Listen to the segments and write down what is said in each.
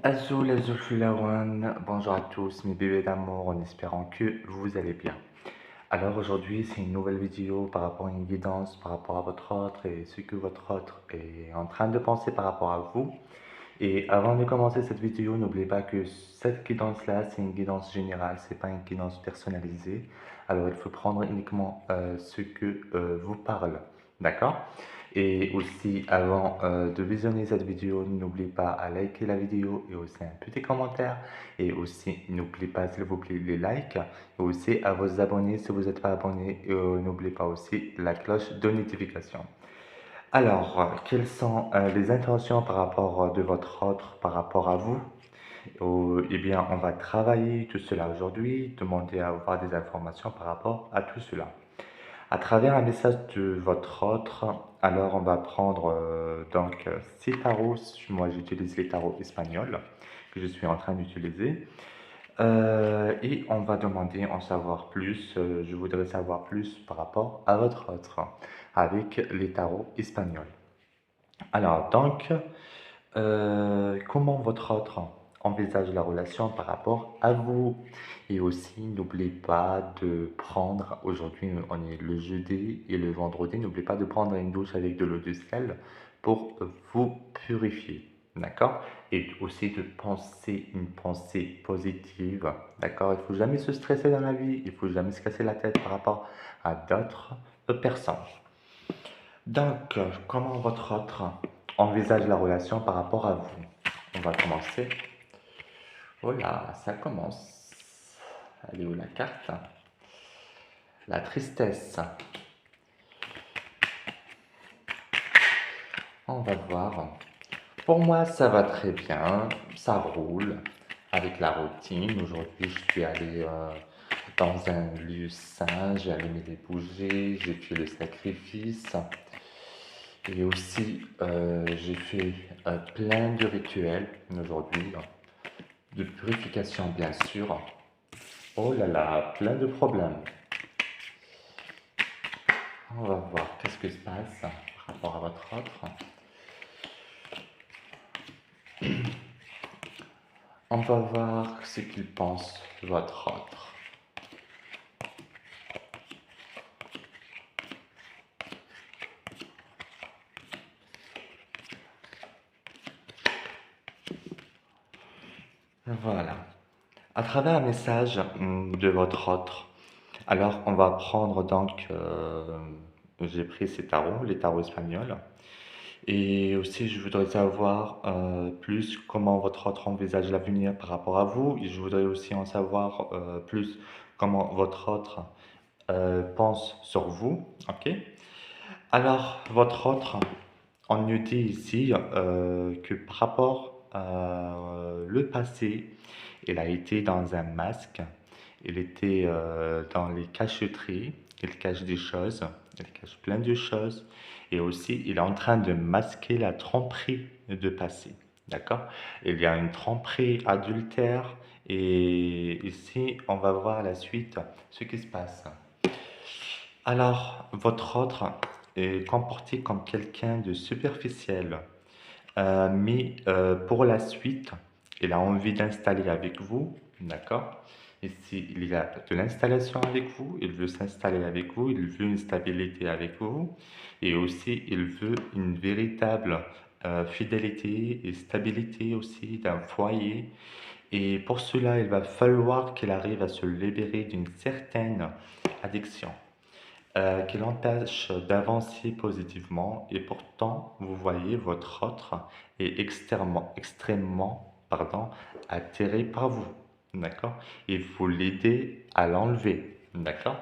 Azul, Azul Fulawan, bonjour à tous mes bébés d'amour en espérant que vous allez bien. Alors aujourd'hui c'est une nouvelle vidéo par rapport à une guidance, par rapport à votre autre et ce que votre autre est en train de penser par rapport à vous. Et avant de commencer cette vidéo, n'oubliez pas que cette guidance-là c'est une guidance générale, c'est pas une guidance personnalisée. Alors il faut prendre uniquement ce que vous parle, d'accord? Et aussi, avant de visionner cette vidéo, n'oubliez pas à liker la vidéo et aussi un petit commentaire. Et aussi, n'oubliez pas, s'il vous plaît, les likes. Et aussi à vous abonner si vous n'êtes pas abonné. Et n'oubliez pas aussi la cloche de notification. Alors, quelles sont les intentions par rapport de votre autre, par rapport à vous? Eh bien, on va travailler tout cela aujourd'hui, demander à avoir des informations par rapport à tout cela. À travers un message de votre autre, alors on va prendre donc 6 tarots. Moi j'utilise les tarots espagnols que je suis en train d'utiliser. Et on va demander en savoir plus. Je voudrais savoir plus par rapport à votre autre avec les tarots espagnols. Alors donc, comment votre autre envisage la relation par rapport à vous? Et aussi, n'oubliez pas de prendre, aujourd'hui on est le jeudi et le vendredi, n'oubliez pas de prendre une douche avec de l'eau de sel pour vous purifier, d'accord? Et aussi de penser une pensée positive, d'accord? Il ne faut jamais se stresser dans la vie, il ne faut jamais se casser la tête par rapport à d'autres personnes. Donc, comment votre autre envisage la relation par rapport à vous? On va commencer. Voilà, ça commence. Elle est où la carte? La tristesse. On va voir. Pour moi, ça va très bien. Ça roule avec la routine. Aujourd'hui, je suis allé dans un lieu saint. J'ai allumé des bougies. J'ai fait le sacrifice. Et aussi, j'ai fait plein de rituels aujourd'hui, de purification bien sûr. Oh là là, plein de problèmes. On va voir qu'est-ce qui se passe par rapport à votre autre. On va voir ce qu'il pense de votre autre. Voilà. À travers un message de votre autre, alors on va prendre donc, j'ai pris ces tarots, les tarots espagnols. Et aussi, je voudrais savoir plus comment votre autre envisage l'avenir par rapport à vous. Et je voudrais aussi en savoir plus comment votre autre pense sur vous. Ok? Alors, votre autre, on nous dit ici que par rapport à le passé, il a été dans un masque, il était dans les cacheteries, il cache des choses, il cache plein de choses, et aussi il est en train de masquer la tromperie de passé. D'accord? Il y a une tromperie adultère, et ici on va voir la suite, ce qui se passe. Alors, votre autre est comporté comme quelqu'un de superficiel, mais pour la suite, il a envie d'installer avec vous, d'accord? Ici, il y a de l'installation avec vous, il veut s'installer avec vous, il veut une stabilité avec vous, et aussi il veut une véritable fidélité et stabilité aussi d'un foyer. Et pour cela, il va falloir qu'il arrive à se libérer d'une certaine addiction qui l'empêche d'avancer positivement et pourtant, vous voyez, votre autre est extrêmement pardon, attiré par vous. D'accord? Il faut l'aider à l'enlever. D'accord?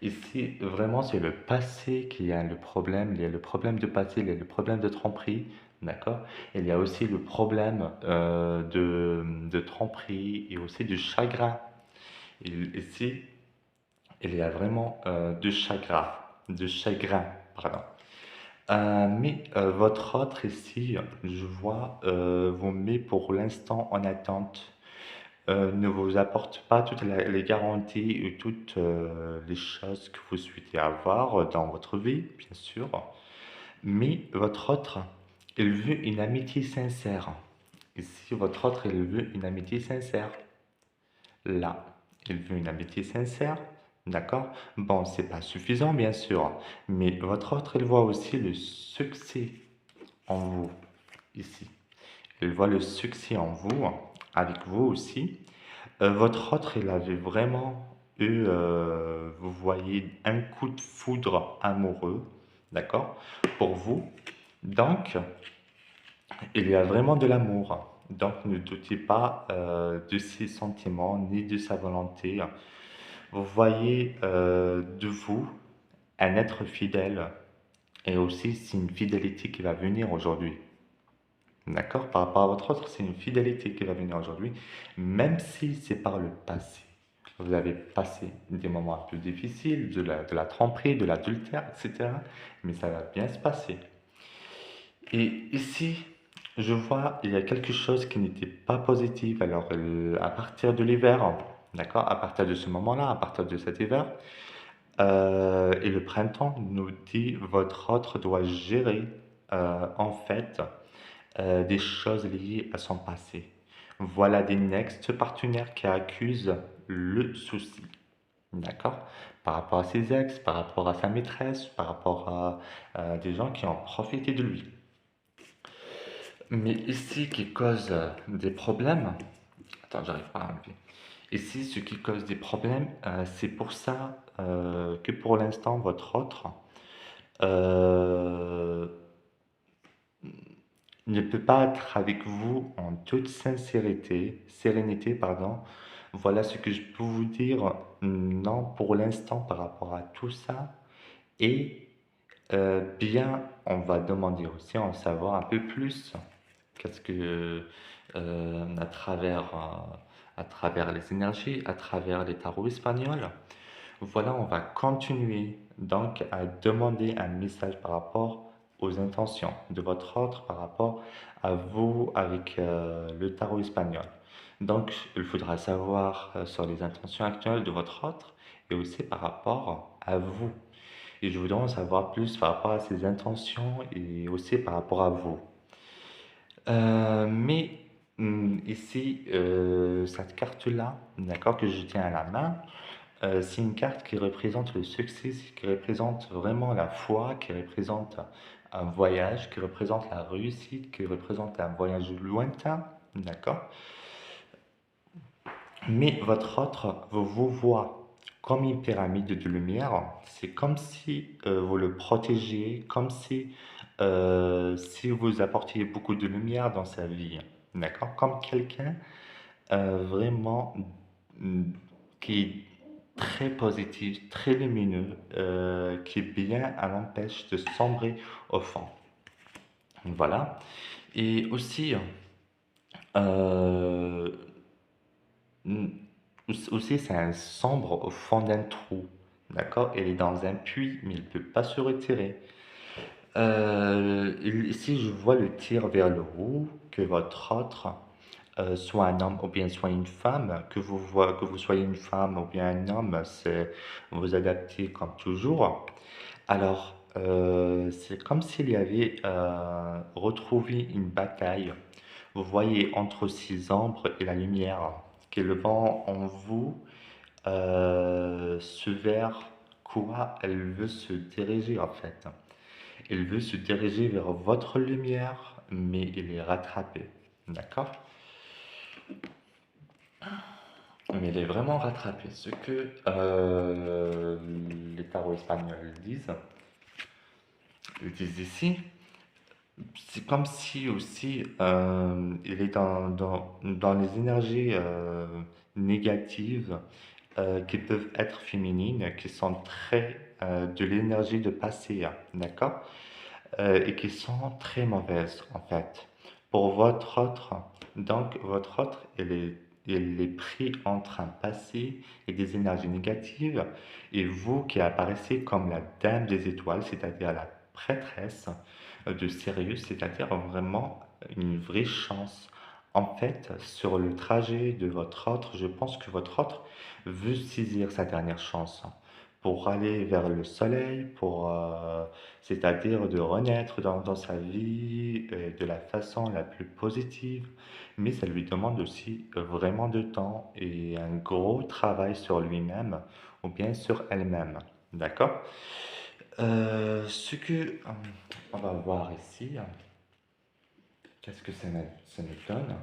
Ici, vraiment, c'est le passé qui a le problème. Il y a le problème de passé, il y a le problème de tromperie. D'accord? Il y a aussi le problème de tromperie et aussi du chagrin. Ici, il y a vraiment de chagrin, pardon. Mais votre autre ici, je vois, vous met pour l'instant en attente, ne vous apporte pas toutes les garanties et toutes les choses que vous souhaitez avoir dans votre vie, bien sûr. Mais votre autre, il veut une amitié sincère. Ici, votre autre, il veut une amitié sincère. Là, il veut une amitié sincère. D'accord? Bon, c'est pas suffisant, bien sûr, mais votre autre, il voit aussi le succès en vous, ici. Il voit le succès en vous, avec vous aussi. Votre autre, il avait vraiment eu, vous voyez, un coup de foudre amoureux, d'accord, pour vous. Donc, il y a vraiment de l'amour. Donc, ne doutez pas de ses sentiments ni de sa volonté. Vous voyez de vous un être fidèle. Et aussi, c'est une fidélité qui va venir aujourd'hui. D'accord? Par rapport à votre autre, c'est une fidélité qui va venir aujourd'hui, même si c'est par le passé. Vous avez passé des moments un peu difficiles, de la tromperie, de l'adultère, etc. Mais ça va bien se passer. Et ici, je vois, il y a quelque chose qui n'était pas positif. Alors, à partir de l'hiver, d'accord? À partir de ce moment-là, à partir de cet hiver, et le printemps nous dit votre autre doit gérer, en fait, des choses liées à son passé. Voilà des next partenaires qui accusent le souci. D'accord? Par rapport à ses ex, par rapport à sa maîtresse, par rapport à des gens qui ont profité de lui. Mais ici, qui cause des problèmes, attends, j'arrive pas à enlever. Ici, ce qui cause des problèmes, c'est pour ça que pour l'instant, votre autre euh, ne peut pas être avec vous en toute sincérité, sérénité, pardon. Voilà ce que je peux vous dire. Non, pour l'instant, par rapport à tout ça. Et bien, on va demander aussi en savoir un peu plus. Qu'est-ce que, à travers les énergies, à travers les tarots espagnols. Voilà, on va continuer donc à demander un message par rapport aux intentions de votre autre, par rapport à vous avec le tarot espagnol. Donc, il faudra savoir sur les intentions actuelles de votre autre et aussi par rapport à vous. Et je voudrais en savoir plus par rapport à ses intentions et aussi par rapport à vous. Mais ici, cette carte-là, d'accord, que je tiens à la main, c'est une carte qui représente le succès, qui représente vraiment la foi, qui représente un voyage, qui représente la réussite, qui représente un voyage lointain, d'accord? Mais votre autre vous voit comme une pyramide de lumière. C'est comme si vous le protégiez, comme si vous apportiez beaucoup de lumière dans sa vie, d'accord? Comme quelqu'un vraiment mm, qui est très positif, très lumineux, qui est bien à l'empêche de sombrer au fond. Voilà. Et aussi, euh, mm, aussi c'est un sombre au fond d'un trou. D'accord? Il est dans un puits, mais il ne peut pas se retirer. Ici, je vois le tir vers le haut, que votre autre soit un homme ou bien soit une femme, que vous soyez une femme ou bien un homme, c'est vous adaptez comme toujours. Alors, c'est comme s'il y avait retrouvé une bataille. Vous voyez entre ces ombres et la lumière qui est le vent en vous, ce vers quoi elle veut se diriger en fait. Elle veut se diriger vers votre lumière, mais il est rattrapé. D'accord? Mais il est vraiment rattrapé. Ce que les tarots espagnols disent, ils disent ici, c'est comme si aussi il est dans les énergies négatives qui peuvent être féminines, qui sont très de l'énergie de passé, hein, d'accord? Et qui sont très mauvaises en fait. Pour votre autre, donc votre autre, il est pris entre un passé et des énergies négatives, et vous qui apparaissez comme la dame des étoiles, c'est-à-dire la prêtresse de Sirius, c'est-à-dire vraiment une vraie chance. En fait, sur le trajet de votre autre, je pense que votre autre veut saisir sa dernière chance pour aller vers le soleil, c'est-à-dire de renaître dans sa vie de la façon la plus positive. Mais ça lui demande aussi vraiment de temps et un gros travail sur lui-même ou bien sur elle-même. D'accord? Ce que on va voir ici, qu'est-ce que ça nous donne?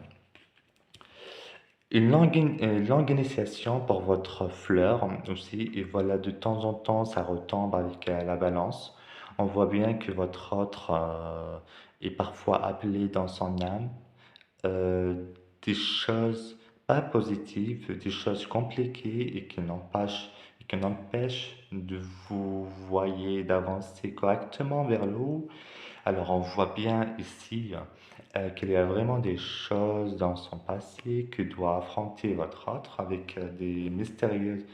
Une longue initiation pour votre fleur aussi, et voilà, de temps en temps, ça retombe avec la balance. On voit bien que votre autre est parfois appelé dans son âme euh, des choses pas positives, des choses compliquées et qui n'empêchent de vous voyer d'avancer correctement vers le haut. Alors on voit bien ici qu'il y a vraiment des choses dans son passé que doit affronter votre autre avec des mystérieuses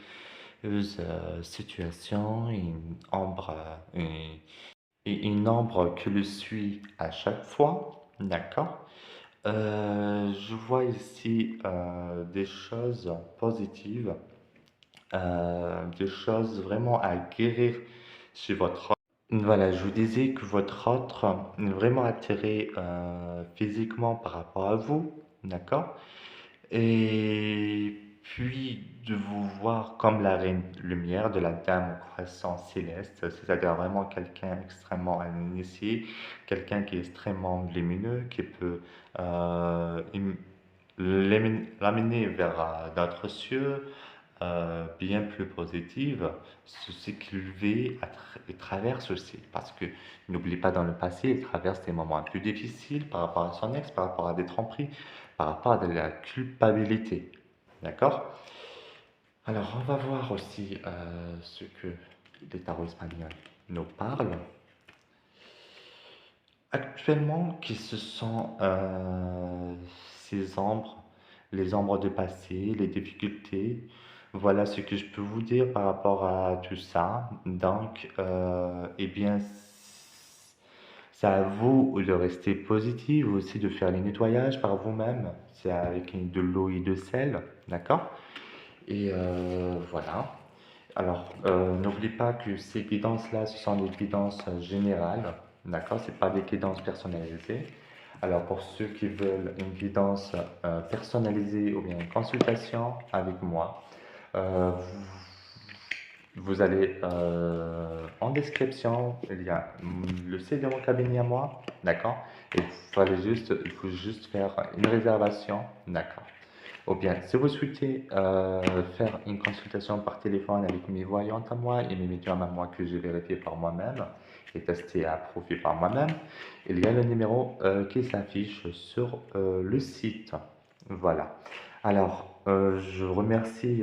situations, et une ombre qui le suit à chaque fois, d'accord? Je vois ici des choses positives, des choses vraiment à guérir chez votre. Voilà, je vous disais que votre autre est vraiment attiré physiquement par rapport à vous, d'accord? Et puis de vous voir comme la reine lumière de la dame au croissant céleste, c'est-à-dire vraiment quelqu'un extrêmement initié, quelqu'un qui est extrêmement lumineux, qui peut l'amener vers d'autres cieux, bien plus positive, ce qu'il vit et traverse aussi. Parce que n'oublie pas, dans le passé, il traverse des moments un peu difficiles par rapport à son ex, par rapport à des tromperies, par rapport à de la culpabilité. D'accord? Alors, on va voir aussi ce que les tarots espagnols nous parlent. Actuellement, qui ce sont ces ombres, les ombres de passé, les difficultés. Voilà ce que je peux vous dire par rapport à tout ça. Donc, eh bien, c'est à vous de rester positif, aussi de faire les nettoyages par vous-même. C'est avec de l'eau et de sel, d'accord? Et voilà. Alors, n'oublie pas que ces guidances-là, ce sont des guidances générales, d'accord? Ce pas des guidances personnalisées. Alors, pour ceux qui veulent une guidance personnalisée ou bien une consultation avec moi, euh, vous allez en description, il y a le site de mon cabinet à moi, d'accord? Et il faut juste faire une réservation, d'accord? Ou bien, si vous souhaitez faire une consultation par téléphone avec mes voyantes à moi et mes médiums à moi que j'ai vérifié par moi-même et testé et approuvé par moi-même, il y a le numéro qui s'affiche sur le site. Voilà. Alors, je remercie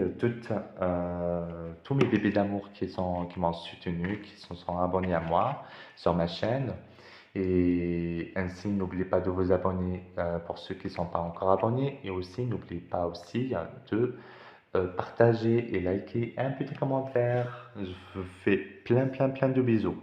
tous mes bébés d'amour qui m'ont soutenu, qui se sont abonnés à moi sur ma chaîne. Et ainsi, n'oubliez pas de vous abonner pour ceux qui ne sont pas encore abonnés. Et aussi, n'oubliez pas aussi de partager et liker un petit commentaire. Je vous fais plein de bisous.